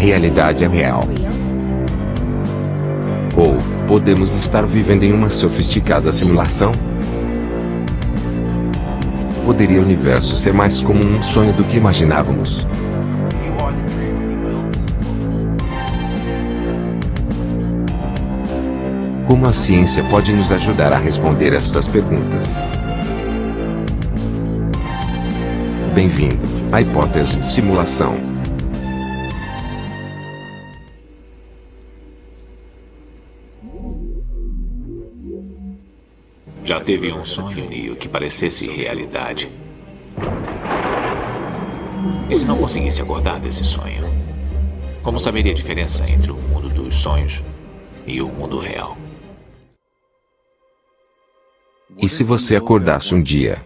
realidade é real. Ou, podemos estar vivendo em uma sofisticada simulação? Poderia o universo ser mais como um sonho do que imaginávamos? Como a ciência pode nos ajudar a responder estas perguntas? Bem-vindo à hipótese de simulação. Já teve um sonho, Neo, que parecesse realidade? E se não conseguisse acordar desse sonho? Como saberia a diferença entre o mundo dos sonhos e o mundo real? E se você acordasse um dia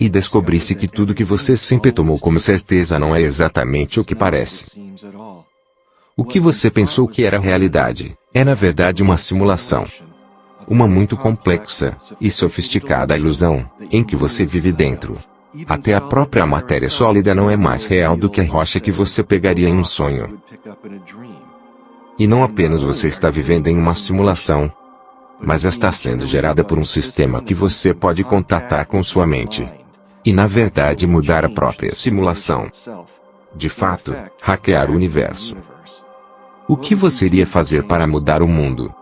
e descobrisse que tudo que você sempre tomou como certeza não é exatamente o que parece? O que você pensou que era realidade, é na verdade uma simulação. Uma muito complexa e sofisticada ilusão, em que você vive dentro. Até a própria matéria sólida não é mais real do que a rocha que você pegaria em um sonho. E não apenas você está vivendo em uma simulação, mas está sendo gerada por um sistema que você pode contatar com sua mente. E na verdade mudar a própria simulação. De fato, hackear o universo. O que você iria fazer para mudar o mundo?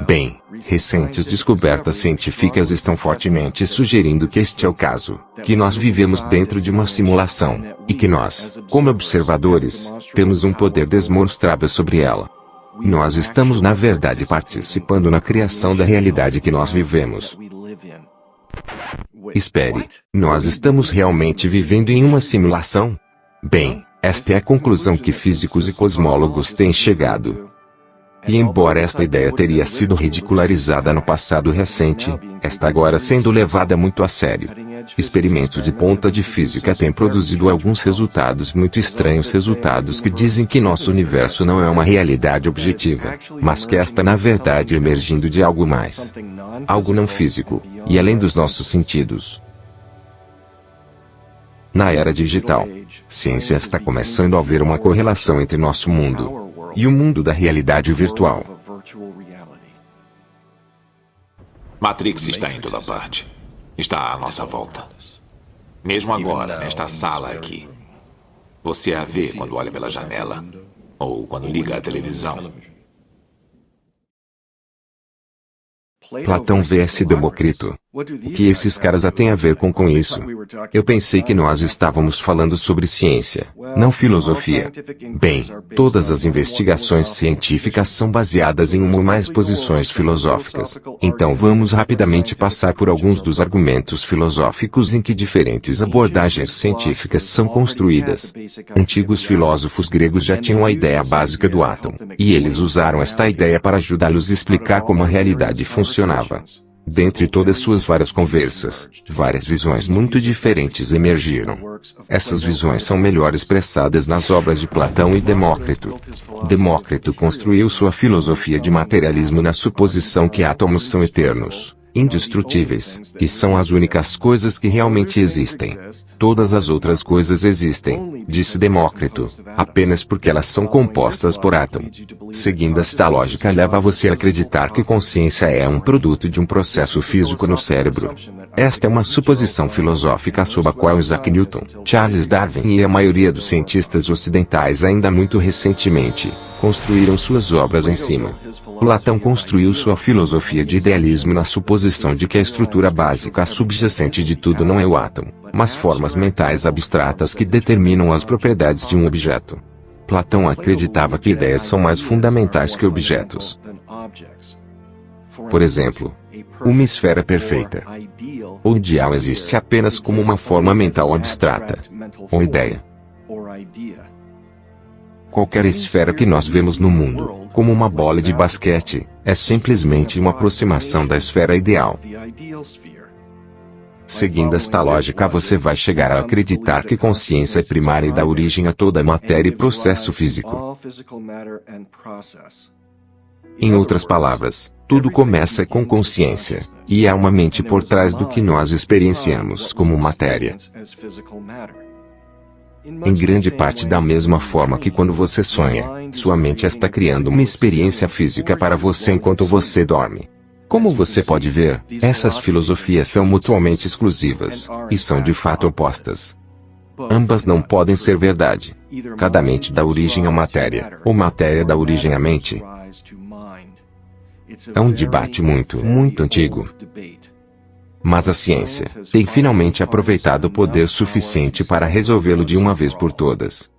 Bem, recentes descobertas científicas estão fortemente sugerindo que este é o caso, que nós vivemos dentro de uma simulação, e que nós, como observadores, temos um poder demonstrável sobre ela. Nós estamos na verdade participando na criação da realidade que nós vivemos. Espere, nós estamos realmente vivendo em uma simulação? Bem, esta é a conclusão que físicos e cosmólogos têm chegado. E embora esta ideia teria sido ridicularizada no passado recente, está agora sendo levada muito a sério. Experimentos de ponta de física têm produzido alguns resultados muito estranhos, resultados que dizem que nosso universo não é uma realidade objetiva, mas que está na verdade emergindo de algo mais. Algo não físico, e além dos nossos sentidos. Na era digital, ciência está começando a ver uma correlação entre nosso mundo e o mundo da realidade virtual. Matrix está em toda parte. Está à nossa volta. Mesmo agora, nesta sala aqui. Você a vê quando olha pela janela, ou quando liga a televisão. Platão vs Demócrito. O que esses caras têm a ver com isso? Eu pensei que nós estávamos falando sobre ciência, não filosofia. Bem, todas as investigações científicas são baseadas em uma ou mais posições filosóficas. Então vamos rapidamente passar por alguns dos argumentos filosóficos em que diferentes abordagens científicas são construídas. Antigos filósofos gregos já tinham a ideia básica do átomo, e eles usaram esta ideia para ajudá-los a explicar como a realidade funcionava. Dentre todas suas várias conversas, várias visões muito diferentes emergiram. Essas visões são melhor expressadas nas obras de Platão e Demócrito. Demócrito construiu sua filosofia de materialismo na suposição que átomos são eternos, indestrutíveis, e são as únicas coisas que realmente existem. Todas as outras coisas existem, disse Demócrito, apenas porque elas são compostas por átomos. Seguindo esta lógica leva você a acreditar que consciência é um produto de um processo físico no cérebro. Esta é uma suposição filosófica sob a qual Isaac Newton, Charles Darwin e a maioria dos cientistas ocidentais ainda muito recentemente, construíram suas obras em cima. Platão construiu sua filosofia de idealismo na suposição de que a estrutura básica subjacente de tudo não é o átomo, mas formas mentais abstratas que determinam as propriedades de um objeto. Platão acreditava que ideias são mais fundamentais que objetos. Por exemplo, uma esfera perfeita ou ideal existe apenas como uma forma mental abstrata ou ideia. Qualquer esfera que nós vemos no mundo, como uma bola de basquete, é simplesmente uma aproximação da esfera ideal. Seguindo esta lógica você vai chegar a acreditar que consciência é primária e dá origem a toda a matéria e processo físico. Em outras palavras, tudo começa com consciência, e há uma mente por trás do que nós experienciamos como matéria. Em grande parte da mesma forma que quando você sonha, sua mente está criando uma experiência física para você enquanto você dorme. Como você pode ver, essas filosofias são mutuamente exclusivas, e são de fato opostas. Ambas não podem ser verdade. Cada mente dá origem à matéria, ou matéria dá origem à mente. É um debate muito antigo. Mas a ciência tem finalmente aproveitado o poder suficiente para resolvê-lo de uma vez por todas.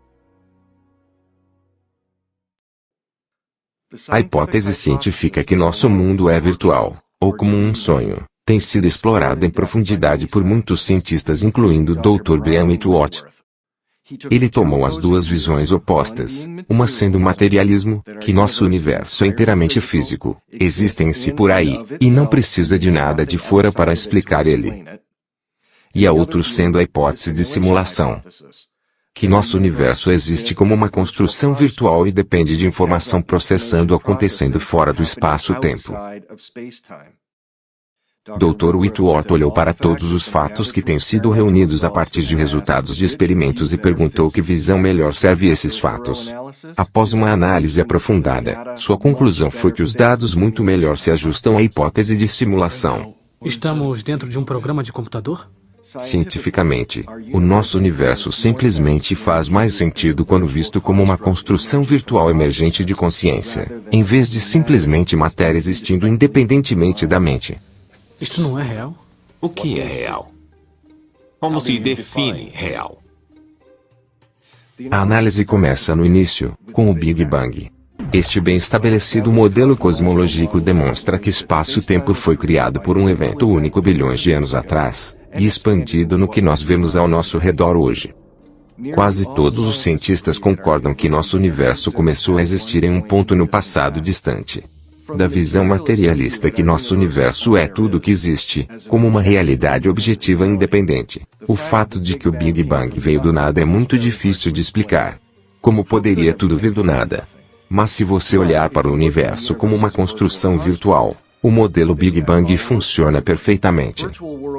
A hipótese científica que nosso mundo é virtual, ou como um sonho, tem sido explorada em profundidade por muitos cientistas, incluindo o Dr. Brian Whitworth. Ele tomou as duas visões opostas, uma sendo o materialismo, que nosso universo é inteiramente físico, existe em si por aí, e não precisa de nada de fora para explicar ele. E a outra sendo a hipótese de simulação, que nosso universo existe como uma construção virtual e depende de informação processando acontecendo fora do espaço-tempo. Dr. Whitworth olhou para todos os fatos que têm sido reunidos a partir de resultados de experimentos e perguntou que visão melhor serve esses fatos. Após uma análise aprofundada, sua conclusão foi que os dados muito melhor se ajustam à hipótese de simulação. Estamos dentro de um programa de computador? Cientificamente, o nosso universo simplesmente faz mais sentido quando visto como uma construção virtual emergente de consciência, em vez de simplesmente matéria existindo independentemente da mente. Isto não é real? O que é real? Como se define real? A análise começa no início, com o Big Bang. Este bem estabelecido modelo cosmológico demonstra que espaço-tempo foi criado por um evento único bilhões de anos atrás, e expandido no que nós vemos ao nosso redor hoje. Quase todos os cientistas concordam que nosso universo começou a existir em um ponto no passado distante. Da visão materialista que nosso universo é tudo o que existe, como uma realidade objetiva independente. O fato de que o Big Bang veio do nada é muito difícil de explicar. Como poderia tudo vir do nada? Mas se você olhar para o universo como uma construção virtual, o modelo Big Bang funciona perfeitamente.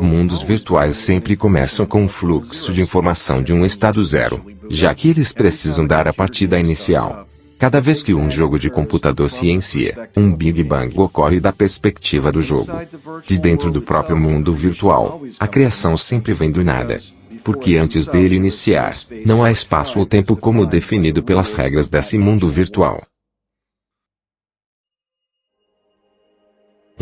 Mundos virtuais sempre começam com um fluxo de informação de um estado zero, já que eles precisam dar a partida inicial. Cada vez que um jogo de computador se inicia, um Big Bang ocorre da perspectiva do jogo. De dentro do próprio mundo virtual, a criação sempre vem do nada. Porque antes dele iniciar, não há espaço ou tempo como definido pelas regras desse mundo virtual.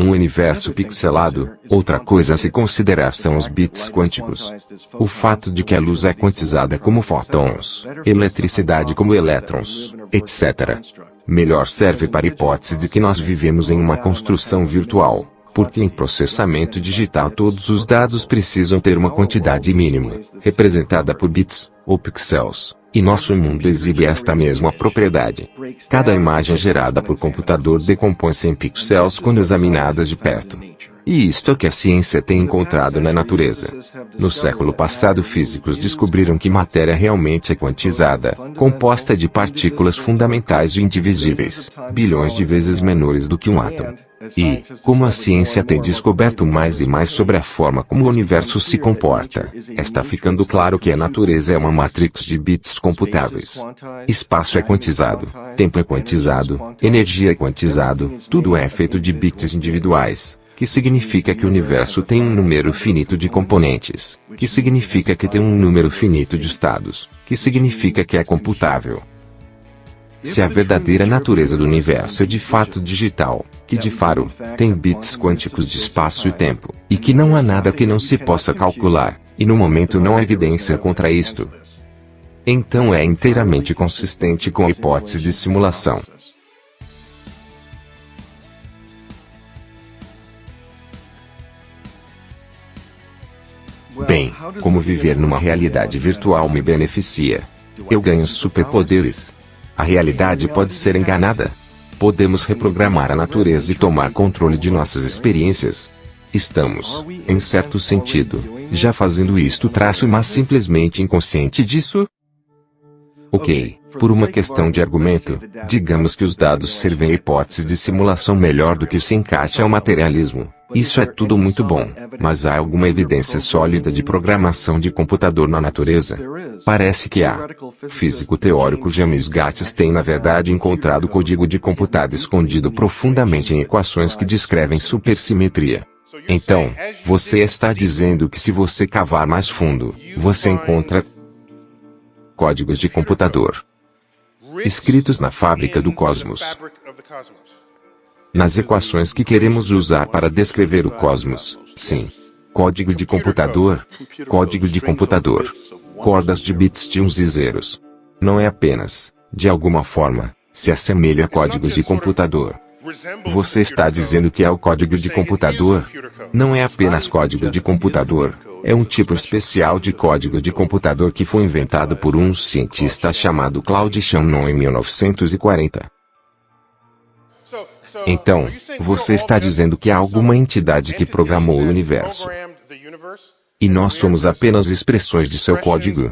Um universo pixelado, outra coisa a se considerar são os bits quânticos. O fato de que a luz é quantizada como fótons, eletricidade como elétrons, etc. Melhor serve para a hipótese de que nós vivemos em uma construção virtual, porque em processamento digital todos os dados precisam ter uma quantidade mínima, representada por bits, ou pixels. E nosso mundo exibe esta mesma propriedade. Cada imagem gerada por computador decompõe-se em pixels quando examinadas de perto. E isto é o que a ciência tem encontrado na natureza. No século passado, físicos descobriram que matéria realmente é quantizada, composta de partículas fundamentais e indivisíveis, bilhões de vezes menores do que um átomo. E, como a ciência tem descoberto mais e mais sobre a forma como o universo se comporta, está ficando claro que a natureza é uma matrix de bits computáveis. Espaço é quantizado, tempo é quantizado, energia é quantizado, tudo é feito de bits individuais, que significa que o universo tem um número finito de componentes, que significa que tem um número finito de estados, que significa que é computável. Se a verdadeira natureza do universo é de fato digital, que de fato tem bits quânticos de espaço e tempo, e que não há nada que não se possa calcular, e no momento não há evidência contra isto, então é inteiramente consistente com a hipótese de simulação. Bem, como viver numa realidade virtual me beneficia? Eu ganho superpoderes. A realidade pode ser enganada. Podemos reprogramar a natureza e tomar controle de nossas experiências. Estamos, em certo sentido, já fazendo isto mas simplesmente inconsciente disso? Ok, por uma questão de argumento, digamos que os dados servem a hipótese de simulação melhor do que se encaixa ao materialismo. Isso é tudo muito bom, mas há alguma evidência sólida de programação de computador na natureza? Parece que há. Físico teórico James Gates tem na verdade encontrado código de computador escondido profundamente em equações que descrevem supersimetria. Então, você está dizendo que se você cavar mais fundo, você encontra códigos de computador escritos na fábrica do cosmos. Nas equações que queremos usar para descrever o cosmos, sim. Código de computador. Código de computador. Cordas de bits de uns e zeros. Não é apenas, de alguma forma, se assemelha a códigos de computador. Você está dizendo que é o código de computador? Não é apenas código de computador. É um tipo especial de código de computador que foi inventado por um cientista chamado Claude Shannon em 1940. Então, você está dizendo que há alguma entidade que programou o universo. E nós somos apenas expressões de seu código?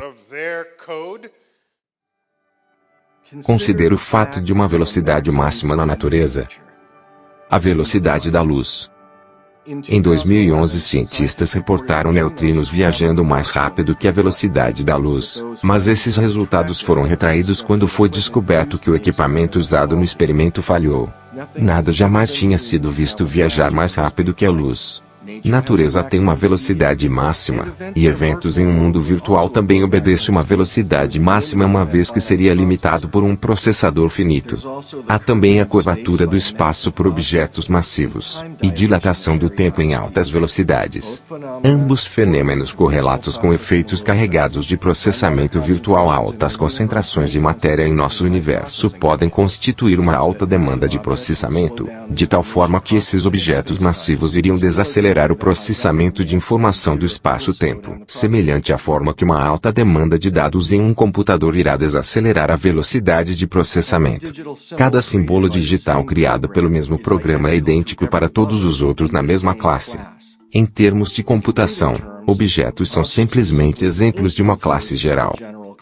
Considere o fato de uma velocidade máxima na natureza. A velocidade da luz. Em 2011, cientistas reportaram neutrinos viajando mais rápido que a velocidade da luz, mas esses resultados foram retraídos quando foi descoberto que o equipamento usado no experimento falhou. Nada jamais tinha sido visto viajar mais rápido que a luz. Natureza tem uma velocidade máxima, e eventos em um mundo virtual também obedecem uma velocidade máxima uma vez que seria limitado por um processador finito. Há também a curvatura do espaço por objetos massivos, e dilatação do tempo em altas velocidades. Ambos fenômenos correlatos com efeitos carregados de processamento virtual a altas concentrações de matéria em nosso universo podem constituir uma alta demanda de processamento, de tal forma que esses objetos massivos iriam desacelerar o processamento de informação do espaço-tempo, semelhante à forma que uma alta demanda de dados em um computador irá desacelerar a velocidade de processamento. Cada símbolo digital criado pelo mesmo programa é idêntico para todos os outros na mesma classe. Em termos de computação, objetos são simplesmente exemplos de uma classe geral.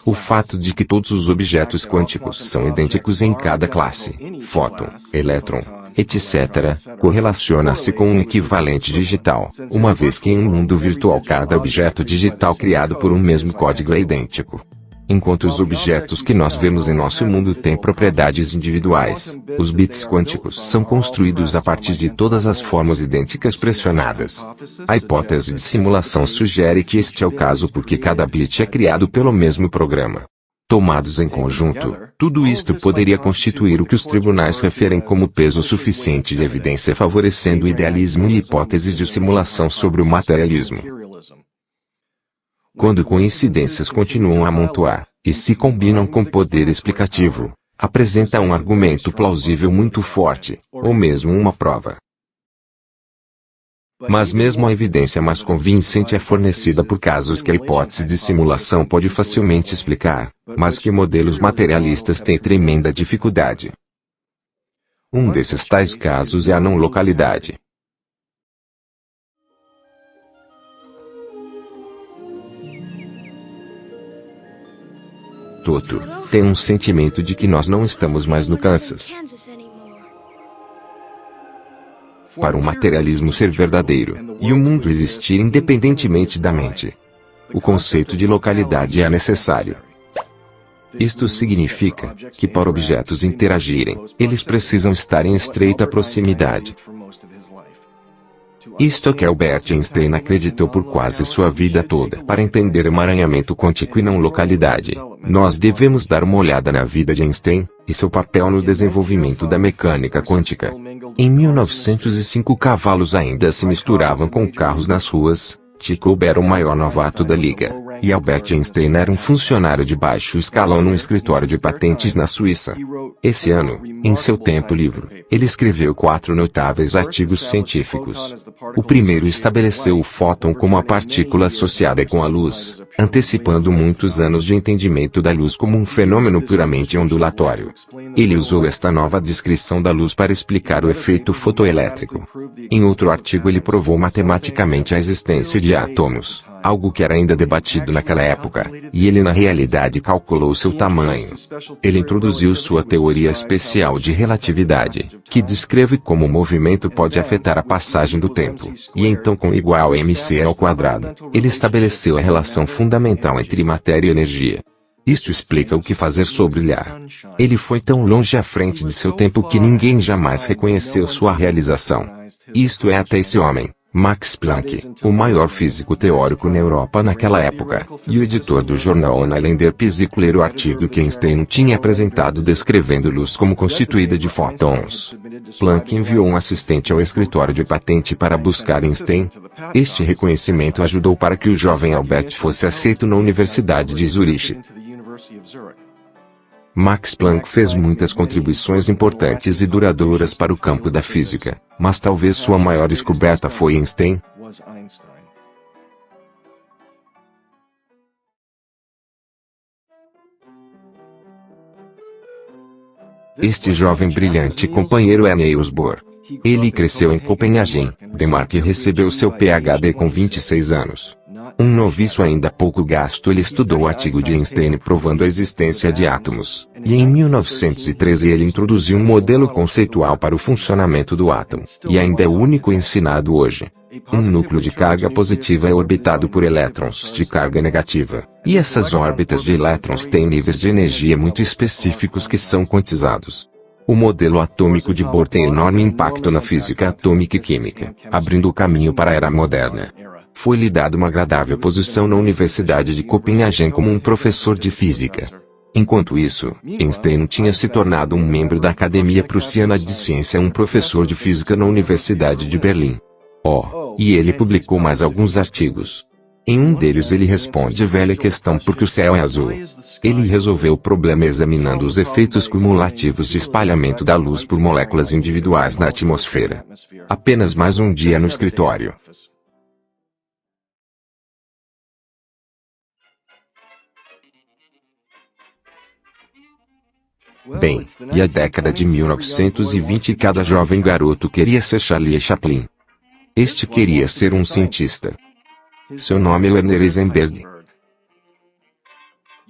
O fato de que todos os objetos quânticos são idênticos em cada classe, fóton, elétron, etc., correlaciona-se com um equivalente digital, uma vez que em um mundo virtual cada objeto digital criado por um mesmo código é idêntico. Enquanto os objetos que nós vemos em nosso mundo têm propriedades individuais, os bits quânticos são construídos a partir de todas as formas idênticas pressionadas. A hipótese de simulação sugere que este é o caso porque cada bit é criado pelo mesmo programa. Tomados em conjunto, tudo isto poderia constituir o que os tribunais referem como peso suficiente de evidência favorecendo o idealismo e hipótese de simulação sobre o materialismo. Quando coincidências continuam a amontoar, e se combinam com poder explicativo, apresenta um argumento plausível muito forte, ou mesmo uma prova. Mas mesmo a evidência mais convincente é fornecida por casos que a hipótese de simulação pode facilmente explicar, mas que modelos materialistas têm tremenda dificuldade. Um desses tais casos é a não localidade. Toto tem um sentimento de que nós não estamos mais no Kansas. Para o materialismo ser verdadeiro, e o mundo existir independentemente da mente, o conceito de localidade é necessário. Isto significa que para objetos interagirem, eles precisam estar em estreita proximidade. Isto é que Albert Einstein acreditou por quase sua vida toda. Para entender emaranhamento quântico e não localidade, nós devemos dar uma olhada na vida de Einstein e seu papel no desenvolvimento da mecânica quântica. Em 1905 cavalos ainda se misturavam com carros nas ruas. Jacob era o maior novato da liga, e Albert Einstein era um funcionário de baixo escalão num escritório de patentes na Suíça. Esse ano, em seu tempo livre, ele escreveu 4 notáveis artigos científicos. O primeiro estabeleceu o fóton como a partícula associada com a luz, antecipando muitos anos de entendimento da luz como um fenômeno puramente ondulatório. Ele usou esta nova descrição da luz para explicar o efeito fotoelétrico. Em outro artigo ele provou matematicamente a existência de átomos, algo que era ainda debatido naquela época, e ele na realidade calculou seu tamanho. Ele introduziu sua teoria especial de relatividade, que descreve como o movimento pode afetar a passagem do tempo, e então com igual a mc², ele estabeleceu a relação fundamental entre matéria e energia. Isto explica o que fazer sobre brilhar. Ele foi tão longe à frente de seu tempo que ninguém jamais reconheceu sua realização. Isto é até esse homem, Max Planck, o maior físico teórico na Europa naquela época, e o editor do jornal Annalen Physik ler o artigo que Einstein tinha apresentado descrevendo luz como constituída de fótons. Planck enviou um assistente ao escritório de patente para buscar Einstein. Este reconhecimento ajudou para que o jovem Albert fosse aceito na Universidade de Zuriche. Max Planck fez muitas contribuições importantes e duradouras para o campo da física, mas talvez sua maior descoberta foi Einstein. Este jovem brilhante companheiro é Niels Bohr. Ele cresceu em Copenhague, Dinamarca e recebeu seu PhD com 26 anos. Um noviço ainda pouco gasto, ele estudou o artigo de Einstein provando a existência de átomos, e em 1913 ele introduziu um modelo conceitual para o funcionamento do átomo, e ainda é o único ensinado hoje. Um núcleo de carga positiva é orbitado por elétrons de carga negativa, e essas órbitas de elétrons têm níveis de energia muito específicos que são quantizados. O modelo atômico de Bohr tem enorme impacto na física atômica e química, abrindo o caminho para a era moderna. Foi-lhe dada uma agradável posição na Universidade de Copenhague como um professor de física. Enquanto isso, Einstein tinha se tornado um membro da Academia Prussiana de Ciência e um professor de física na Universidade de Berlim. E ele publicou mais alguns artigos. Em um deles ele responde a velha questão por que o céu é azul. Ele resolveu o problema examinando os efeitos cumulativos de espalhamento da luz por moléculas individuais na atmosfera. Apenas mais um dia no escritório. Bem, e a década de 1920 e cada jovem garoto queria ser Charlie Chaplin. Este queria ser um cientista. Seu nome é Werner Heisenberg.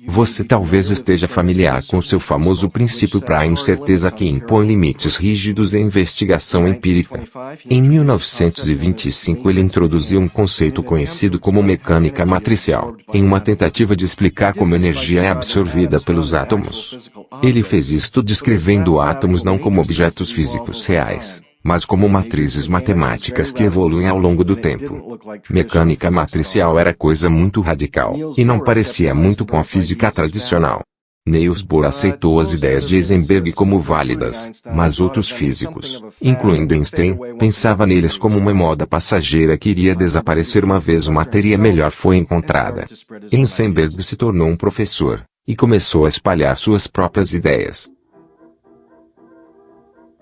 Você talvez esteja familiar com seu famoso princípio Prime, certeza que impõe limites rígidos à investigação empírica. Em 1925 ele introduziu um conceito conhecido como mecânica matricial, em uma tentativa de explicar como energia é absorvida pelos átomos. Ele fez isto descrevendo átomos não como objetos físicos reais, mas como matrizes matemáticas que evoluem ao longo do tempo. Mecânica matricial era coisa muito radical, e não parecia muito com a física tradicional. Niels Bohr aceitou as ideias de Heisenberg como válidas, mas outros físicos, incluindo Einstein, pensavam neles como uma moda passageira que iria desaparecer uma vez uma teoria melhor foi encontrada. Heisenberg se tornou um professor, e começou a espalhar suas próprias ideias.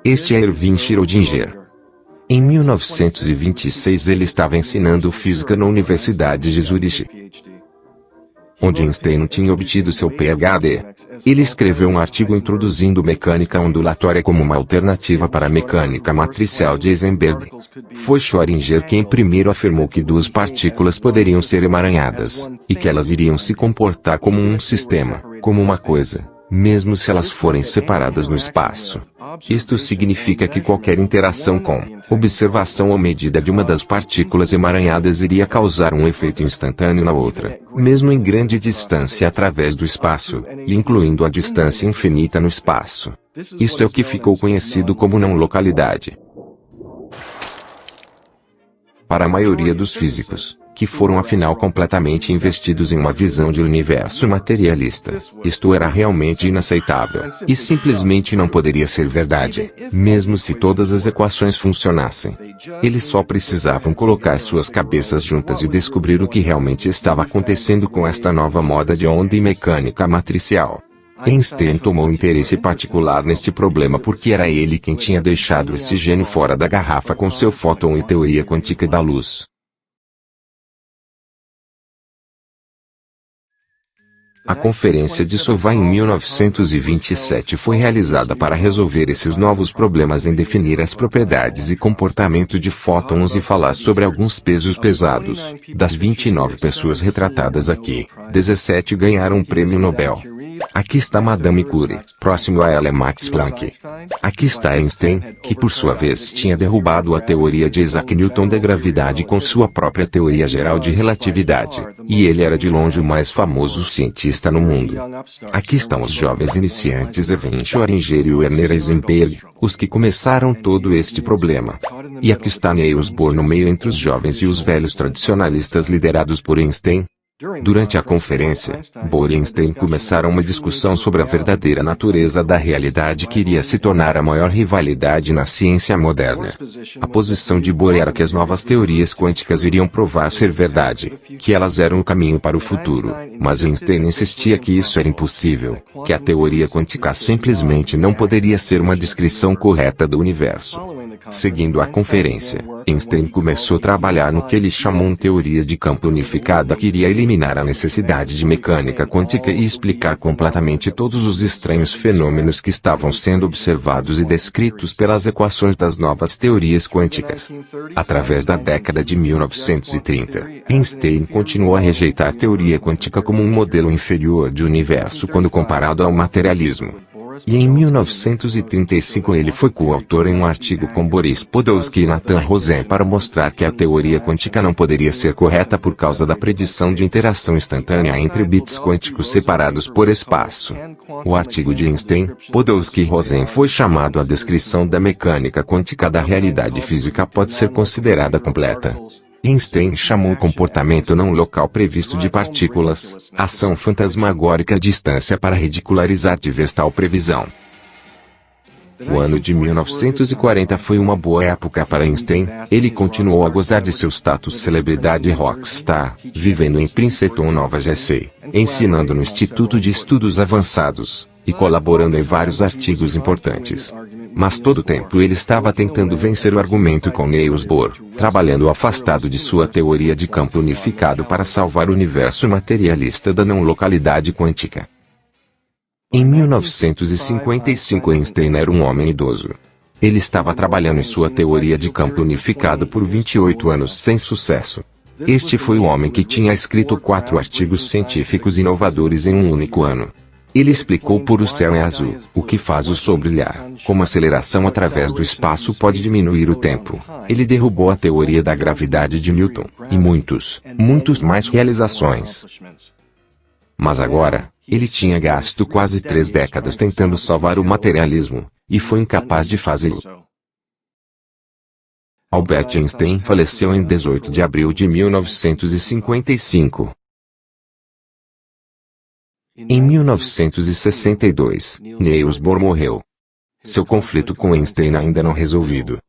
Este é Erwin Schrödinger. Em 1926 ele estava ensinando física na Universidade de Zuriche, onde Einstein tinha obtido seu PhD. Ele escreveu um artigo introduzindo mecânica ondulatória como uma alternativa para a mecânica matricial de Heisenberg. Foi Schrödinger quem primeiro afirmou que duas partículas poderiam ser emaranhadas, e que elas iriam se comportar como um sistema, como uma coisa, mesmo se elas forem separadas no espaço. Isto significa que qualquer interação com, observação ou medida de uma das partículas emaranhadas iria causar um efeito instantâneo na outra, mesmo em grande distância através do espaço, e incluindo a distância infinita no espaço. Isto é o que ficou conhecido como não-localidade. Para a maioria dos físicos, que foram afinal completamente investidos em uma visão de universo materialista, isto era realmente inaceitável, e simplesmente não poderia ser verdade, mesmo se todas as equações funcionassem. Eles só precisavam colocar suas cabeças juntas e descobrir o que realmente estava acontecendo com esta nova moda de onda e mecânica matricial. Einstein tomou interesse particular neste problema porque era ele quem tinha deixado este gênio fora da garrafa com seu fóton e teoria quântica da luz. A Conferência de Sová em 1927 foi realizada para resolver esses novos problemas em definir as propriedades e comportamento de fótons e falar sobre alguns pesos pesados. Das 29 pessoas retratadas aqui, 17 ganharam um prêmio Nobel. Aqui está Madame Curie, próximo a ela é Max Planck. Aqui está Einstein, que por sua vez tinha derrubado a teoria de Isaac Newton da gravidade com sua própria teoria geral de relatividade, e ele era de longe o mais famoso cientista no mundo. Aqui estão os jovens iniciantes Evan Schrödinger e Werner Heisenberg, os que começaram todo este problema. E aqui está Niels Bohr no meio entre os jovens e os velhos tradicionalistas liderados por Einstein. Durante a conferência, Bohr e Einstein começaram uma discussão sobre a verdadeira natureza da realidade que iria se tornar a maior rivalidade na ciência moderna. A posição de Bohr era que as novas teorias quânticas iriam provar ser verdade, que elas eram o caminho para o futuro, mas Einstein insistia que isso era impossível, que a teoria quântica simplesmente não poderia ser uma descrição correta do universo. Seguindo a conferência, Einstein começou a trabalhar no que ele chamou de teoria de campo unificada que iria eliminar a necessidade de mecânica quântica e explicar completamente todos os estranhos fenômenos que estavam sendo observados e descritos pelas equações das novas teorias quânticas. Através da década de 1930, Einstein continuou a rejeitar a teoria quântica como um modelo inferior de universo quando comparado ao materialismo. E em 1935 ele foi coautor em um artigo com Boris Podolsky e Nathan Rosen para mostrar que a teoria quântica não poderia ser correta por causa da predição de interação instantânea entre bits quânticos separados por espaço. O artigo de Einstein, Podolsky e Rosen foi chamado A Descrição da Mecânica Quântica da Realidade Física pode ser considerada completa. Einstein chamou o comportamento não local previsto de partículas, ação fantasmagórica à distância para ridicularizar tal previsão. O ano de 1940 foi uma boa época para Einstein, ele continuou a gozar de seu status celebridade rockstar, vivendo em Princeton, Nova Jersey, ensinando no Instituto de Estudos Avançados, e colaborando em vários artigos importantes. Mas todo o tempo ele estava tentando vencer o argumento com Niels Bohr, trabalhando afastado de sua teoria de campo unificado para salvar o universo materialista da não localidade quântica. Em 1955 Einstein era um homem idoso. Ele estava trabalhando em sua teoria de campo unificado por 28 anos sem sucesso. Este foi o homem que tinha escrito 4 artigos científicos inovadores em um único ano. Ele explicou por o céu é azul, o que faz o sol brilhar, como a aceleração através do espaço pode diminuir o tempo. Ele derrubou a teoria da gravidade de Newton, e muitos mais realizações. Mas agora, ele tinha gasto quase 3 décadas tentando salvar o materialismo, e foi incapaz de fazê-lo. Albert Einstein faleceu em 18 de abril de 1955. Em 1962, Niels Bohr morreu. Seu conflito com Einstein ainda não resolvido.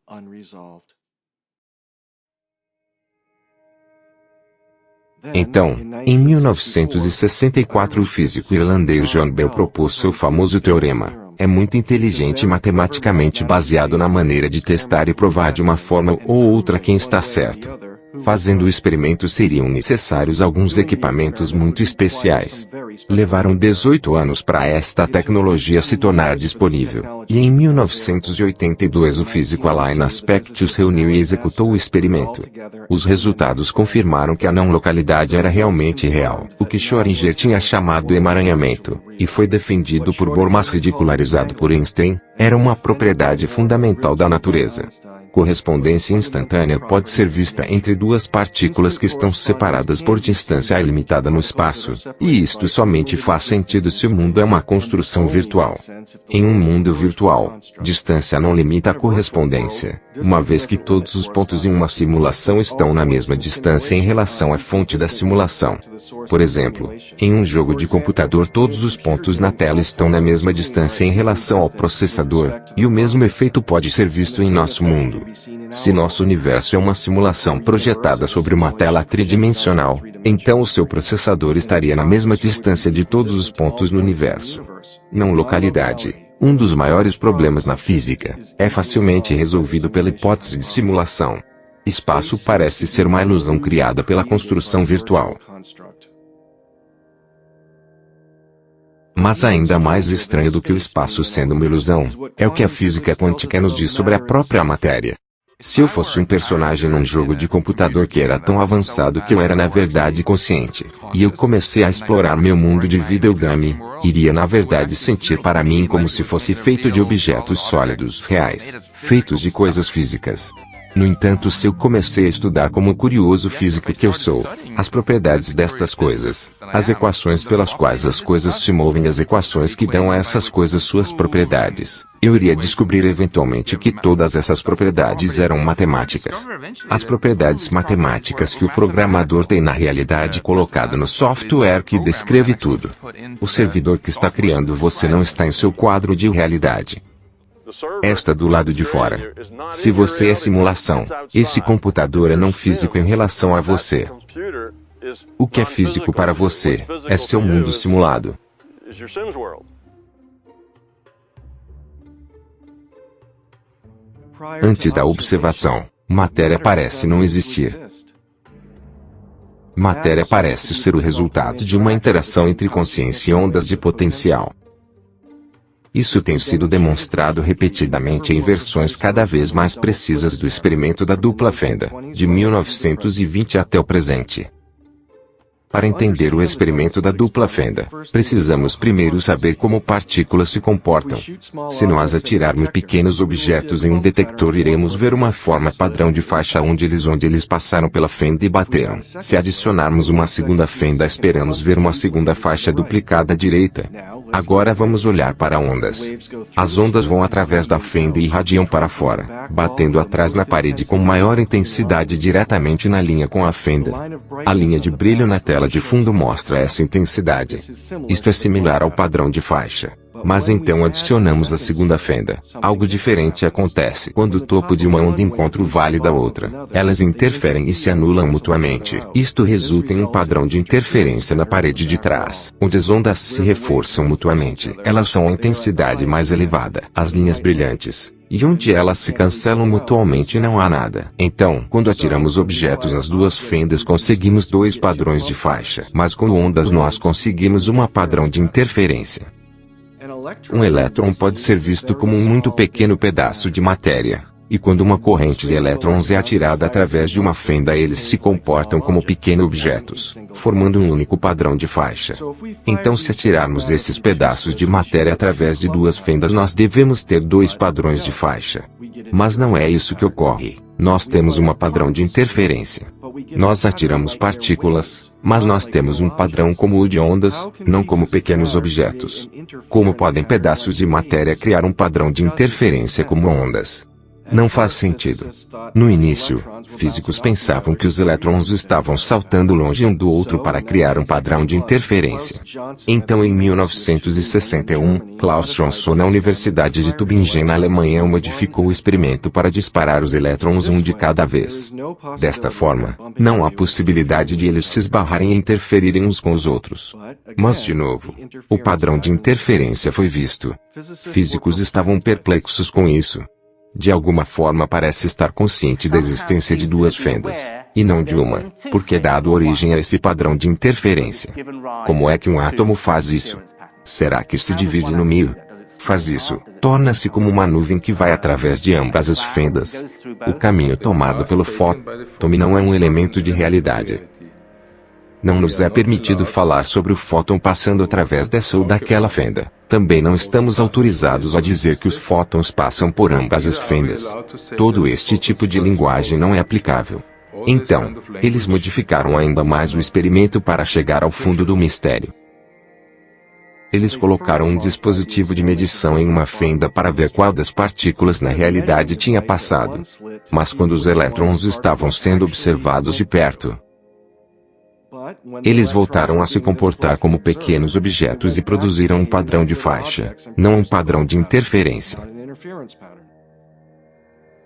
Então, em 1964 o físico irlandês John Bell propôs seu famoso teorema. É muito inteligente matematicamente baseado na maneira de testar e provar de uma forma ou outra quem está certo. Fazendo o experimento seriam necessários alguns equipamentos muito especiais. Levaram 18 anos para esta tecnologia se tornar disponível, e em 1982 o físico Alain Aspect os reuniu e executou o experimento. Os resultados confirmaram que a não localidade era realmente real, o que Schrödinger tinha chamado de emaranhamento, e foi defendido por Bohr mas ridicularizado por Einstein, era uma propriedade fundamental da natureza. Correspondência instantânea pode ser vista entre duas partículas que estão separadas por distância ilimitada no espaço, e isto somente faz sentido se o mundo é uma construção virtual. Em um mundo virtual, distância não limita a correspondência, uma vez que todos os pontos em uma simulação estão na mesma distância em relação à fonte da simulação. Por exemplo, em um jogo de computador todos os pontos na tela estão na mesma distância em relação ao processador, e o mesmo efeito pode ser visto em nosso mundo. Se nosso universo é uma simulação projetada sobre uma tela tridimensional, então o seu processador estaria na mesma distância de todos os pontos no universo. Não localidade, um dos maiores problemas na física, é facilmente resolvido pela hipótese de simulação. Espaço parece ser uma ilusão criada pela construção virtual. Mas ainda mais estranho do que o espaço sendo uma ilusão, é o que a física quântica nos diz sobre a própria matéria. Se eu fosse um personagem num jogo de computador que era tão avançado que eu era na verdade consciente, e eu comecei a explorar meu mundo de videogame, iria na verdade sentir para mim como se fosse feito de objetos sólidos reais, feitos de coisas físicas. No entanto, se eu comecei a estudar como curioso físico que eu sou, as propriedades destas coisas, as equações pelas quais as coisas se movem, as equações que dão a essas coisas suas propriedades, eu iria descobrir eventualmente que todas essas propriedades eram matemáticas. As propriedades matemáticas que o programador tem na realidade colocado no software que descreve tudo. O servidor que está criando você não está em seu quadro de realidade. Esta do lado de fora. Se você é simulação, esse computador é não físico em relação a você. O que é físico para você é seu mundo simulado. Antes da observação, matéria parece não existir. Matéria parece ser o resultado de uma interação entre consciência e ondas de potencial. Isso tem sido demonstrado repetidamente em versões cada vez mais precisas do experimento da dupla fenda, de 1920 até o presente. Para entender o experimento da dupla fenda, precisamos primeiro saber como partículas se comportam. Se nós atirarmos pequenos objetos em um detector, iremos ver uma forma padrão de faixa onde eles passaram pela fenda e bateram. Se adicionarmos uma segunda fenda, esperamos ver uma segunda faixa duplicada à direita. Agora vamos olhar para ondas. As ondas vão através da fenda e irradiam para fora, batendo atrás na parede com maior intensidade diretamente na linha com a fenda. A linha de brilho na tela de fundo mostra essa intensidade. Isto é similar ao padrão de faixa. Mas então adicionamos a segunda fenda. Algo diferente acontece quando o topo de uma onda encontra o vale da outra. Elas interferem e se anulam mutuamente. Isto resulta em um padrão de interferência na parede de trás, onde as ondas se reforçam mutuamente. Elas são a intensidade mais elevada, as linhas brilhantes. E onde elas se cancelam mutuamente não há nada. Então, quando atiramos objetos nas duas fendas, conseguimos dois padrões de faixa. Mas com ondas nós conseguimos um padrão de interferência. Um elétron pode ser visto como um muito pequeno pedaço de matéria. E quando uma corrente de elétrons é atirada através de uma fenda, eles se comportam como pequenos objetos, formando um único padrão de faixa. Então, se atirarmos esses pedaços de matéria através de duas fendas, nós devemos ter dois padrões de faixa. Mas não é isso que ocorre. Nós temos um padrão de interferência. Nós atiramos partículas, mas nós temos um padrão como o de ondas, não como pequenos objetos. Como podem pedaços de matéria criar um padrão de interferência como ondas? Não faz sentido. No início, físicos pensavam que os elétrons estavam saltando longe um do outro para criar um padrão de interferência. Então, em 1961, Klaus Johnson na Universidade de Tübingen, na Alemanha, modificou o experimento para disparar os elétrons um de cada vez. Desta forma, não há possibilidade de eles se esbarrarem e interferirem uns com os outros. Mas, de novo, o padrão de interferência foi visto. Físicos estavam perplexos com isso. De alguma forma parece estar consciente da existência de duas fendas, e não de uma, porque dado origem a esse padrão de interferência. Como é que um átomo faz isso? Será que se divide no meio? Faz isso, torna-se como uma nuvem que vai através de ambas as fendas. O caminho tomado pelo fóton não é um elemento de realidade. Não nos é permitido falar sobre o fóton passando através dessa ou daquela fenda. Também não estamos autorizados a dizer que os fótons passam por ambas as fendas. Todo este tipo de linguagem não é aplicável. Então, eles modificaram ainda mais o experimento para chegar ao fundo do mistério. Eles colocaram um dispositivo de medição em uma fenda para ver qual das partículas na realidade tinha passado. Mas quando os elétrons estavam sendo observados de perto, eles voltaram a se comportar como pequenos objetos e produziram um padrão de faixa, não um padrão de interferência.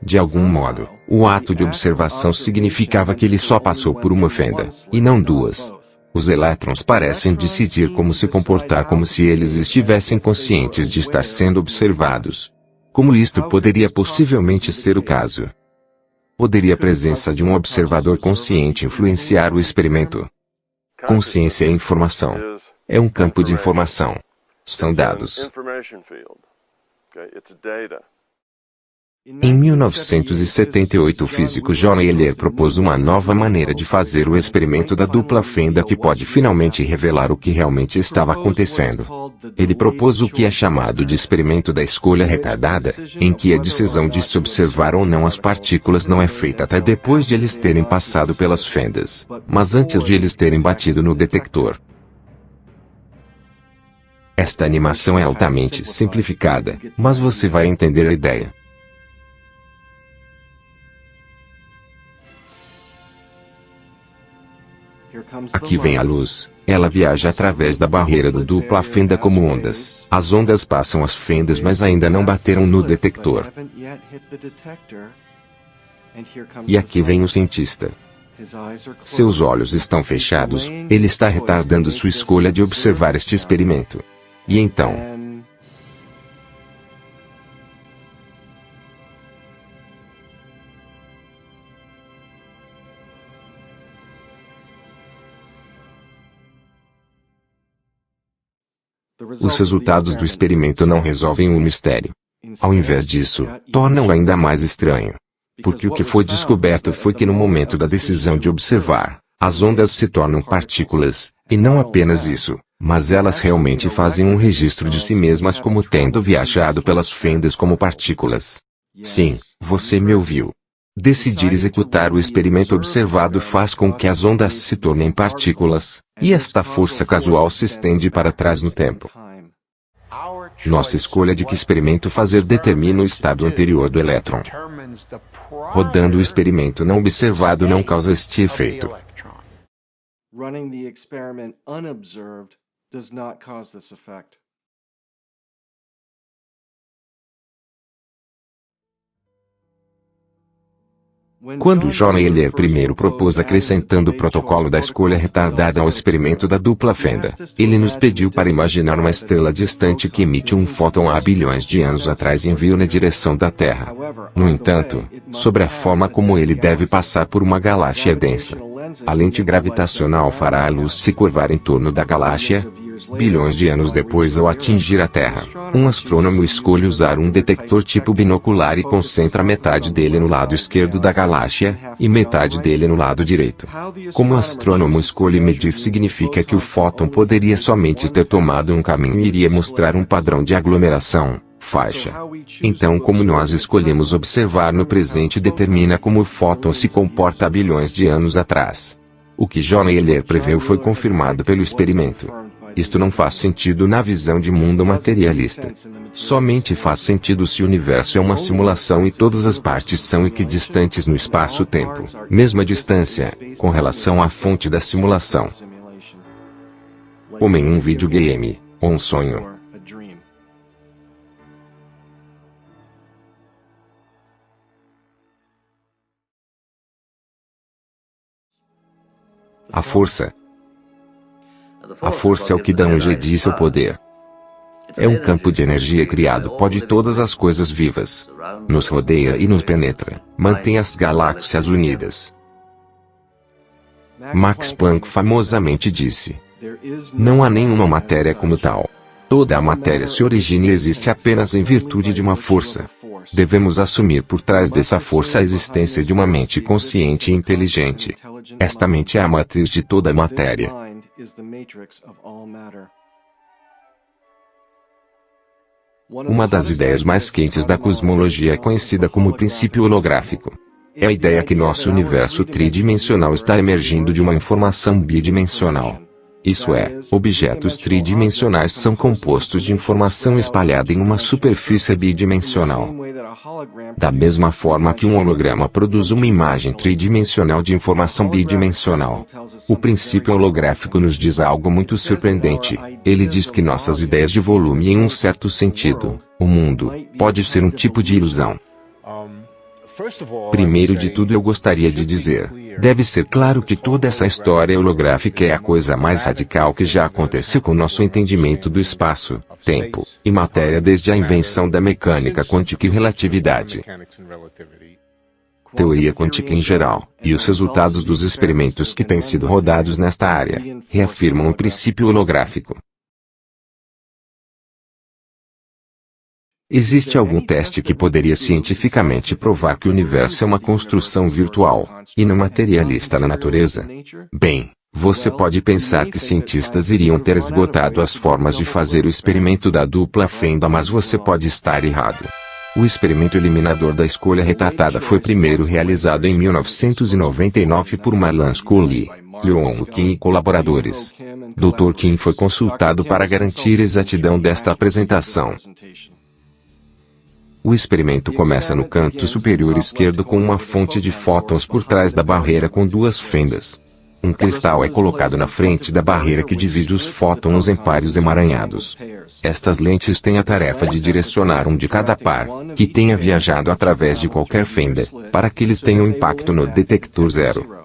De algum modo, o ato de observação significava que ele só passou por uma fenda, e não duas. Os elétrons parecem decidir como se comportar como se eles estivessem conscientes de estar sendo observados. Como isto poderia possivelmente ser o caso? Poderia a presença de um observador consciente influenciar o experimento? Consciência é informação. É um campo de informação. São dados. Em 1978 o físico John Wheeler propôs uma nova maneira de fazer o experimento da dupla fenda que pode finalmente revelar o que realmente estava acontecendo. Ele propôs o que é chamado de experimento da escolha retardada, em que a decisão de se observar ou não as partículas não é feita até depois de eles terem passado pelas fendas, mas antes de eles terem batido no detector. Esta animação é altamente simplificada, mas você vai entender a ideia. Aqui vem a luz. Ela viaja através da barreira da dupla fenda como ondas. As ondas passam as fendas, mas ainda não bateram no detector. E aqui vem o cientista. Seus olhos estão fechados, ele está retardando sua escolha de observar este experimento. E então, os resultados do experimento não resolvem o mistério. Ao invés disso, tornam-o ainda mais estranho. Porque o que foi descoberto foi que no momento da decisão de observar, as ondas se tornam partículas, e não apenas isso, mas elas realmente fazem um registro de si mesmas como tendo viajado pelas fendas como partículas. Sim, você me ouviu. Decidir executar o experimento observado faz com que as ondas se tornem partículas, e esta força casual se estende para trás no tempo. Nossa escolha de que experimento fazer determina o estado anterior do elétron. Rodando o experimento não observado não causa este efeito. Running the experiment unobserved does not cause this effect. Quando John Wheeler primeiro propôs acrescentando o protocolo da escolha retardada ao experimento da dupla fenda, ele nos pediu para imaginar uma estrela distante que emite um fóton há bilhões de anos atrás e enviou na direção da Terra. No entanto, sobre a forma como ele deve passar por uma galáxia densa, a lente gravitacional fará a luz se curvar em torno da galáxia. Bilhões de anos depois, ao atingir a Terra, um astrônomo escolhe usar um detector tipo binocular e concentra metade dele no lado esquerdo da galáxia, e metade dele no lado direito. Como o astrônomo escolhe medir significa que o fóton poderia somente ter tomado um caminho e iria mostrar um padrão de aglomeração, faixa. Então, como nós escolhemos observar no presente determina como o fóton se comporta há bilhões de anos atrás. O que John Wheeler preveu foi confirmado pelo experimento. Isto não faz sentido na visão de mundo materialista. Somente faz sentido se o universo é uma simulação e todas as partes são equidistantes no espaço-tempo, mesma distância, com relação à fonte da simulação. Como em um videogame, ou um sonho. A força. A força é o que dá um jeito de seu poder. É um campo de energia criado por todas as coisas vivas. Nos rodeia e nos penetra, mantém as galáxias unidas. Max Planck famosamente disse: não há nenhuma matéria como tal. Toda a matéria se origina e existe apenas em virtude de uma força. Devemos assumir por trás dessa força a existência de uma mente consciente e inteligente. Esta mente é a matriz de toda a matéria. Uma das ideias mais quentes da cosmologia é conhecida como o princípio holográfico. É a ideia que nosso universo tridimensional está emergindo de uma informação bidimensional. Isso é, objetos tridimensionais são compostos de informação espalhada em uma superfície bidimensional. Da mesma forma que um holograma produz uma imagem tridimensional de informação bidimensional. O princípio holográfico nos diz algo muito surpreendente. Ele diz que nossas ideias de volume, em um certo sentido, o mundo, pode ser um tipo de ilusão. Primeiro de tudo eu gostaria de dizer, deve ser claro que toda essa história holográfica é a coisa mais radical que já aconteceu com nosso entendimento do espaço, tempo e matéria desde a invenção da mecânica quântica e relatividade. Teoria quântica em geral, e os resultados dos experimentos que têm sido rodados nesta área, reafirmam o princípio holográfico. Existe algum teste que poderia cientificamente provar que o universo é uma construção virtual, e não materialista na natureza? Bem, você pode pensar que cientistas iriam ter esgotado as formas de fazer o experimento da dupla fenda, mas você pode estar errado. O experimento eliminador da escolha retardada foi primeiro realizado em 1999 por Marlan Scully, Leon Kim e colaboradores. Dr. Kim foi consultado para garantir a exatidão desta apresentação. O experimento começa no canto superior esquerdo com uma fonte de fótons por trás da barreira com duas fendas. Um cristal é colocado na frente da barreira que divide os fótons em pares emaranhados. Estas lentes têm a tarefa de direcionar um de cada par, que tenha viajado através de qualquer fenda, para que eles tenham impacto no detector zero.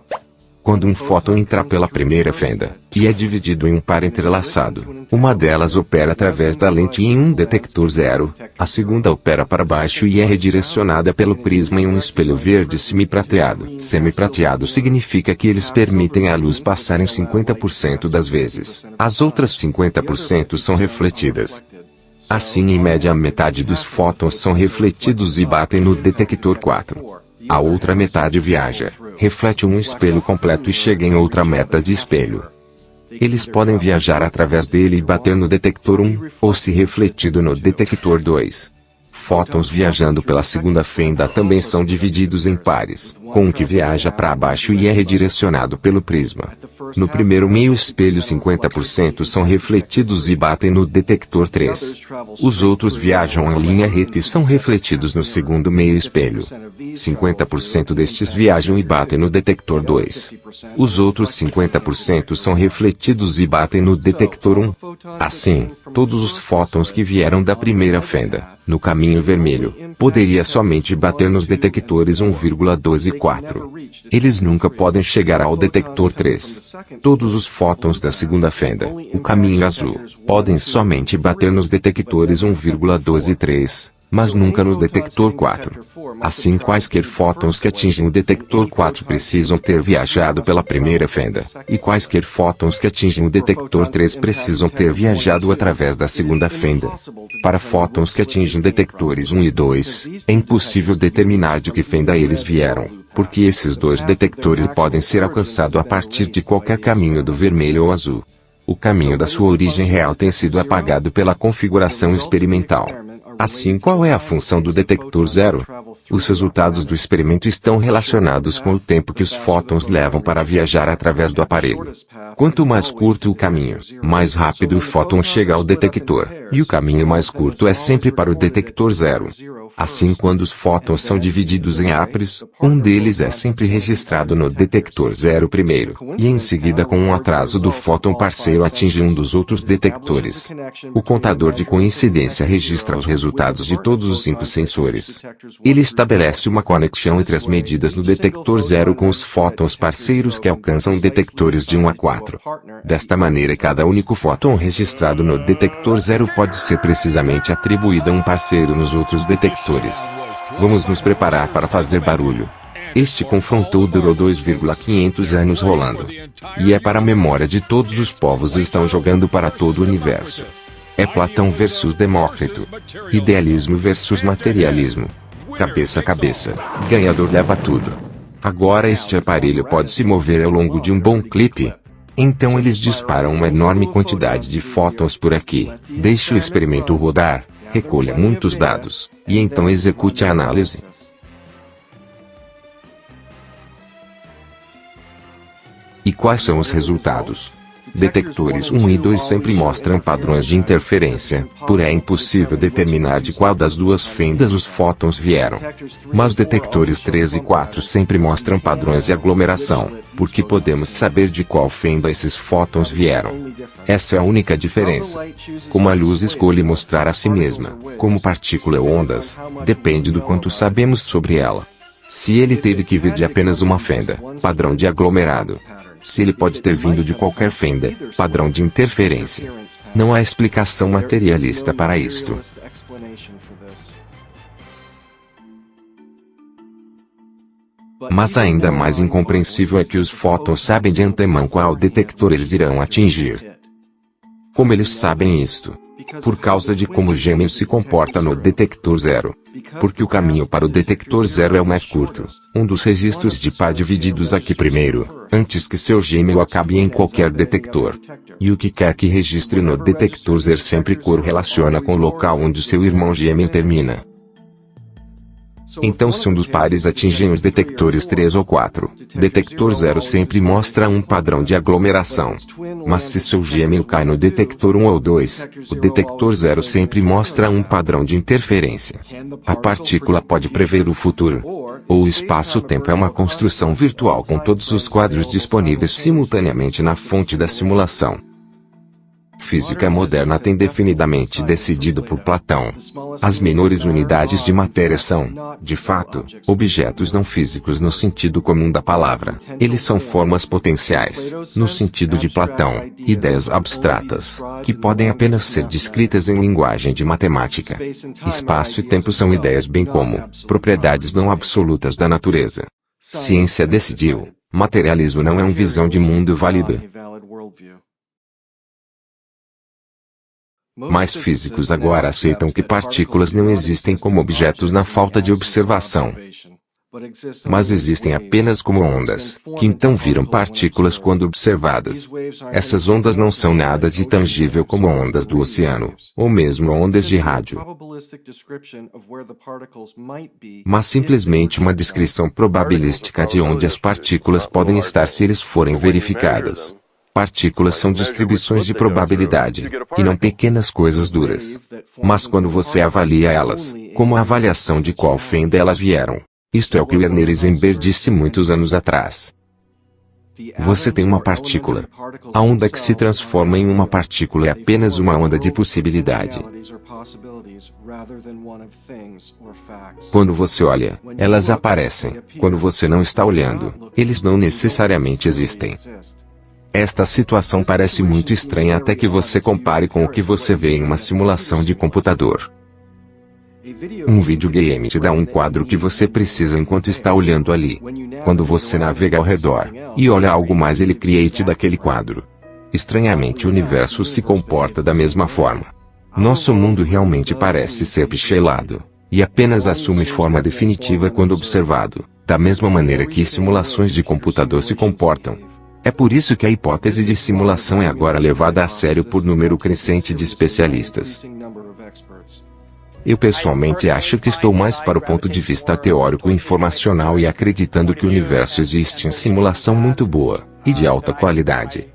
Quando um fóton entra pela primeira fenda, e é dividido em um par entrelaçado, uma delas opera através da lente em um detector zero, a segunda opera para baixo e é redirecionada pelo prisma em um espelho verde semiprateado. Semiprateado significa que eles permitem a luz passar em 50% das vezes. As outras 50% são refletidas. Assim, em média, a metade dos fótons são refletidos e batem no detector 4. A outra metade viaja, reflete um espelho completo e chega em outra meta de espelho. Eles podem viajar através dele e bater no detector 1, ou se refletido no detector 2. Fótons viajando pela segunda fenda também são divididos em pares, com um que viaja para baixo e é redirecionado pelo prisma. No primeiro meio espelho 50% são refletidos e batem no detector 3. Os outros viajam em linha reta e são refletidos no segundo meio espelho. 50% destes viajam e batem no detector 2. Os outros 50% são refletidos e batem no detector 1. Assim, todos os fótons que vieram da primeira fenda, no caminho vermelho, poderia somente bater nos detectores 1,2 e 4. Eles nunca podem chegar ao detector 3. Todos os fótons da segunda fenda, o caminho azul, podem somente bater nos detectores 1,2 e 3, mas nunca no detector 4. Assim, quaisquer fótons que atingem o detector 4 precisam ter viajado pela primeira fenda, e quaisquer fótons que atingem o detector 3 precisam ter viajado através da segunda fenda. Para fótons que atingem detectores 1 e 2, é impossível determinar de que fenda eles vieram, porque esses dois detectores podem ser alcançados a partir de qualquer caminho do vermelho ou azul. O caminho da sua origem real tem sido apagado pela configuração experimental. Assim, qual é a função do detector zero? Os resultados do experimento estão relacionados com o tempo que os fótons levam para viajar através do aparelho. Quanto mais curto o caminho, mais rápido o fóton chega ao detector, e o caminho mais curto é sempre para o detector zero. Assim, quando os fótons são divididos em pares, um deles é sempre registrado no detector zero primeiro, e em seguida, com um atraso do fóton parceiro, atinge um dos outros detectores. O contador de coincidência registra os resultados de todos os 5 sensores. Ele estabelece uma conexão entre as medidas no detector zero com os fótons parceiros que alcançam detectores de 1 a 4. Desta maneira, cada único fóton registrado no detector zero pode ser precisamente atribuído a um parceiro nos outros detectores. Vamos nos preparar para fazer barulho. Este confronto durou 2,500 anos rolando. E é para a memória de todos os povos, estão jogando para todo o universo. É Platão versus Demócrito. Idealismo versus materialismo. Cabeça a cabeça. Ganhador leva tudo. Agora este aparelho pode se mover ao longo de um bom clipe. Então eles disparam uma enorme quantidade de fótons por aqui. Deixe o experimento rodar, recolha muitos dados, e então execute a análise. E quais são os resultados? Detectores 1 e 2 sempre mostram padrões de interferência, porém é impossível determinar de qual das duas fendas os fótons vieram. Mas detectores 3 e 4 sempre mostram padrões de aglomeração, porque podemos saber de qual fenda esses fótons vieram. Essa é a única diferença. Como a luz escolhe mostrar a si mesma, como partícula ou ondas, depende do quanto sabemos sobre ela. Se ele teve que vir de apenas uma fenda, padrão de aglomerado. Se ele pode ter vindo de qualquer fenda, padrão de interferência. Não há explicação materialista para isto. Mas ainda mais incompreensível é que os fótons sabem de antemão qual detector eles irão atingir. Como eles sabem isto? Por causa de como o gêmeo se comporta no detector zero. Porque o caminho para o detector zero é o mais curto. Um dos registros de par divididos aqui primeiro, antes que seu gêmeo acabe em qualquer detector. E o que quer que registre no detector zero sempre correlaciona com o local onde seu irmão gêmeo termina. Então se um dos pares atingem os detectores 3 ou 4, detector 0 sempre mostra um padrão de aglomeração. Mas se seu gêmeo cai no detector 1 ou 2, o detector 0 sempre mostra um padrão de interferência. A partícula pode prever o futuro. Ou o espaço-tempo é uma construção virtual com todos os quadros disponíveis simultaneamente na fonte da simulação. Física moderna tem definidamente decidido por Platão. As menores unidades de matéria são, de fato, objetos não físicos no sentido comum da palavra. Eles são formas potenciais, no sentido de Platão, ideias abstratas, que podem apenas ser descritas em linguagem de matemática. Espaço e tempo são ideias bem como propriedades não absolutas da natureza. Ciência decidiu, materialismo não é uma visão de mundo válida. Mas físicos agora aceitam que partículas não existem como objetos na falta de observação. Mas existem apenas como ondas, que então viram partículas quando observadas. Essas ondas não são nada de tangível como ondas do oceano, ou mesmo ondas de rádio. Mas simplesmente uma descrição probabilística de onde as partículas podem estar se eles forem verificadas. Partículas são distribuições de probabilidade, e não pequenas coisas duras. Mas quando você avalia elas, como a avaliação de qual fenda elas vieram, isto é o que Werner Heisenberg disse muitos anos atrás. Você tem uma partícula. A onda que se transforma em uma partícula é apenas uma onda de possibilidade. Quando você olha, elas aparecem. Quando você não está olhando, eles não necessariamente existem. Esta situação parece muito estranha até que você compare com o que você vê em uma simulação de computador. Um videogame te dá um quadro que você precisa enquanto está olhando ali. Quando você navega ao redor, e olha algo mais, ele cria e te dá aquele quadro. Estranhamente o universo se comporta da mesma forma. Nosso mundo realmente parece ser pixelado, e apenas assume forma definitiva quando observado, da mesma maneira que simulações de computador se comportam. É por isso que a hipótese de simulação é agora levada a sério por número crescente de especialistas. Eu pessoalmente acho que estou mais para o ponto de vista teórico e informacional e acreditando que o universo existe em simulação muito boa, e de alta qualidade.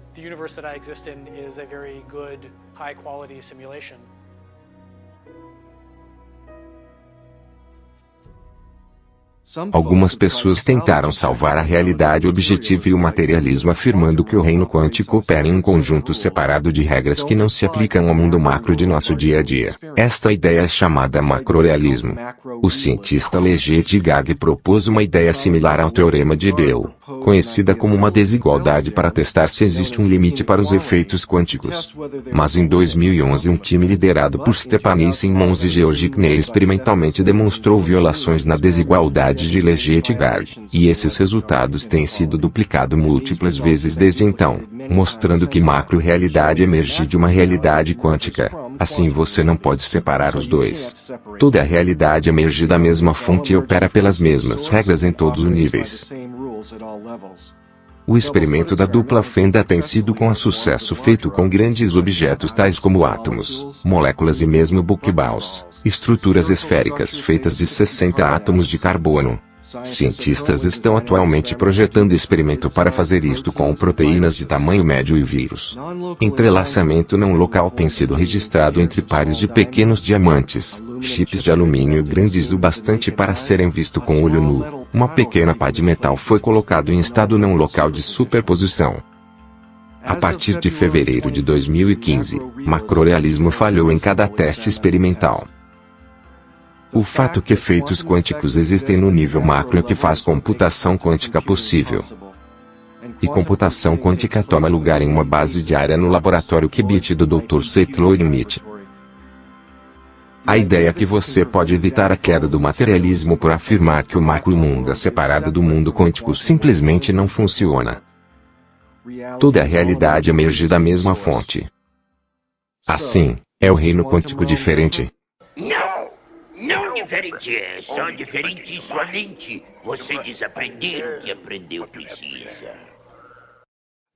Algumas pessoas tentaram salvar a realidade objetiva e o materialismo afirmando que o reino quântico opera em um conjunto separado de regras que não se aplicam ao mundo macro de nosso dia a dia. Esta ideia é chamada macrorealismo. O cientista Lejeune Gag propôs uma ideia similar ao teorema de Gödel, conhecida como uma desigualdade para testar se existe um limite para os efeitos quânticos. Mas em 2011 um time liderado por Stephanie Simons e George Kneale experimentalmente demonstrou violações na desigualdade de Lejeune-Gag, e esses resultados têm sido duplicados múltiplas vezes desde então, mostrando que macro-realidade emerge de uma realidade quântica. Assim você não pode separar os dois. Toda a realidade emerge da mesma fonte e opera pelas mesmas regras em todos os níveis. O experimento da dupla fenda tem sido com sucesso feito com grandes objetos tais como átomos, moléculas e mesmo buquebaus, estruturas esféricas feitas de 60 átomos de carbono. Cientistas estão atualmente projetando experimento para fazer isto com proteínas de tamanho médio e vírus. Entrelaçamento não local tem sido registrado entre pares de pequenos diamantes, chips de alumínio grandes o bastante para serem vistos com olho nu. Uma pequena pá de metal foi colocado em estado não local de superposição. A partir de fevereiro de 2015, macrorealismo falhou em cada teste experimental. O fato que efeitos quânticos existem no nível macro é o que faz computação quântica possível. E computação quântica toma lugar em uma base diária no laboratório Qubit do Dr. Seth Lloyd-Smith. A ideia é que você pode evitar a queda do materialismo por afirmar que o macro-mundo é separado do mundo quântico simplesmente não funciona. Toda a realidade emerge da mesma fonte. Assim, é o reino quântico diferente. Não! Não diferente, é só diferente em sua mente. Você desaprender o que aprendeu precisa.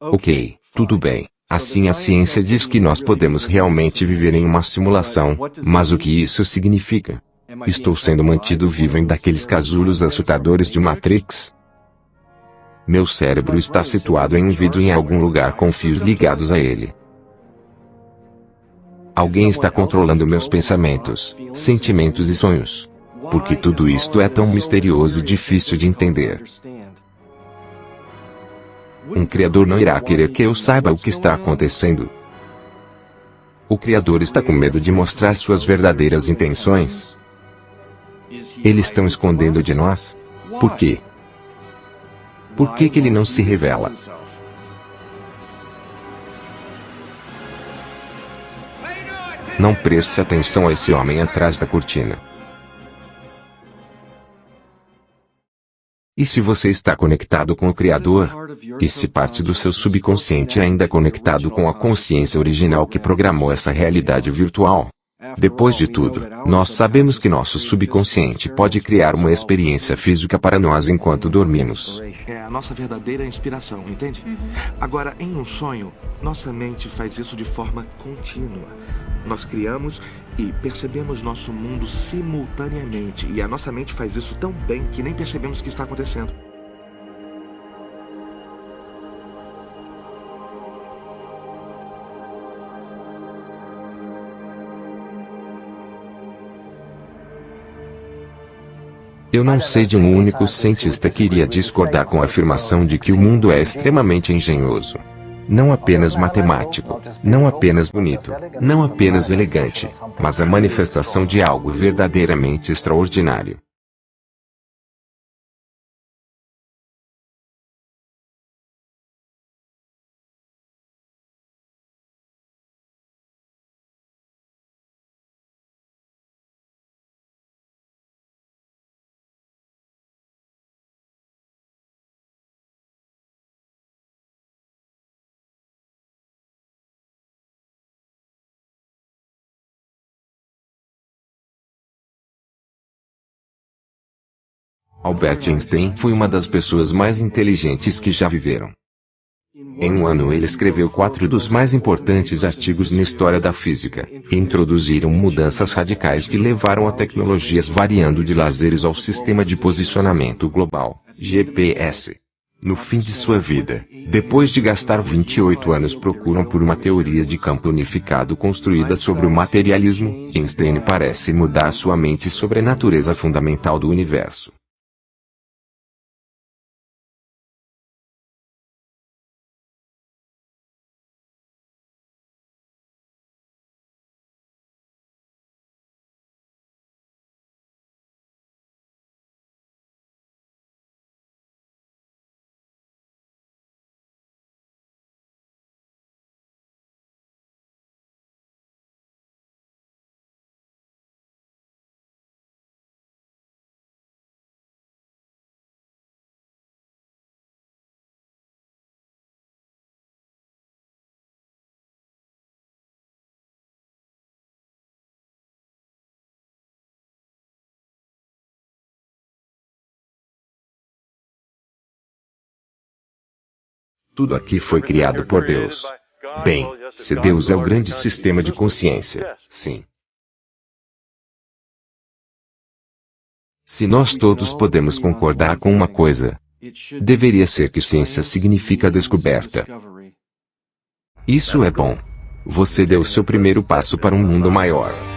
Ok, tudo bem. Assim a ciência diz que nós podemos realmente viver em uma simulação, mas o que isso significa? Estou sendo mantido vivo em daqueles casulos assustadores de Matrix? Meu cérebro está situado em um vidro em algum lugar com fios ligados a ele. Alguém está controlando meus pensamentos, sentimentos e sonhos. Porque tudo isto é tão misterioso e difícil de entender. Um criador não irá querer que eu saiba o que está acontecendo. O criador está com medo de mostrar suas verdadeiras intenções. Eles estão escondendo de nós? Por quê? Por que ele não se revela? Não preste atenção a esse homem atrás da cortina. E se você está conectado com o Criador? E se parte do seu subconsciente é ainda conectado com a consciência original que programou essa realidade virtual? Depois de tudo, nós sabemos que nosso subconsciente pode criar uma experiência física para nós enquanto dormimos. É a nossa verdadeira inspiração, entende? Agora, em um sonho, nossa mente faz isso de forma contínua. Nós criamos e percebemos nosso mundo simultaneamente. E a nossa mente faz isso tão bem que nem percebemos o que está acontecendo. Eu não sei de um único cientista que iria discordar com a afirmação de que o mundo é extremamente engenhoso. Não apenas matemático, não apenas bonito, não apenas elegante, mas a manifestação de algo verdadeiramente extraordinário. Albert Einstein foi uma das pessoas mais inteligentes que já viveram. Em um ano ele escreveu 4 dos mais importantes artigos na história da física, que introduziram mudanças radicais que levaram a tecnologias variando de lasers ao sistema de posicionamento global, GPS. No fim de sua vida, depois de gastar 28 anos procurando por uma teoria de campo unificado construída sobre o materialismo, Einstein parece mudar sua mente sobre a natureza fundamental do universo. Tudo aqui foi criado por Deus. Bem, se Deus é o grande sistema de consciência, sim. Se nós todos podemos concordar com uma coisa, deveria ser que ciência significa descoberta. Isso é bom. Você deu seu primeiro passo para um mundo maior.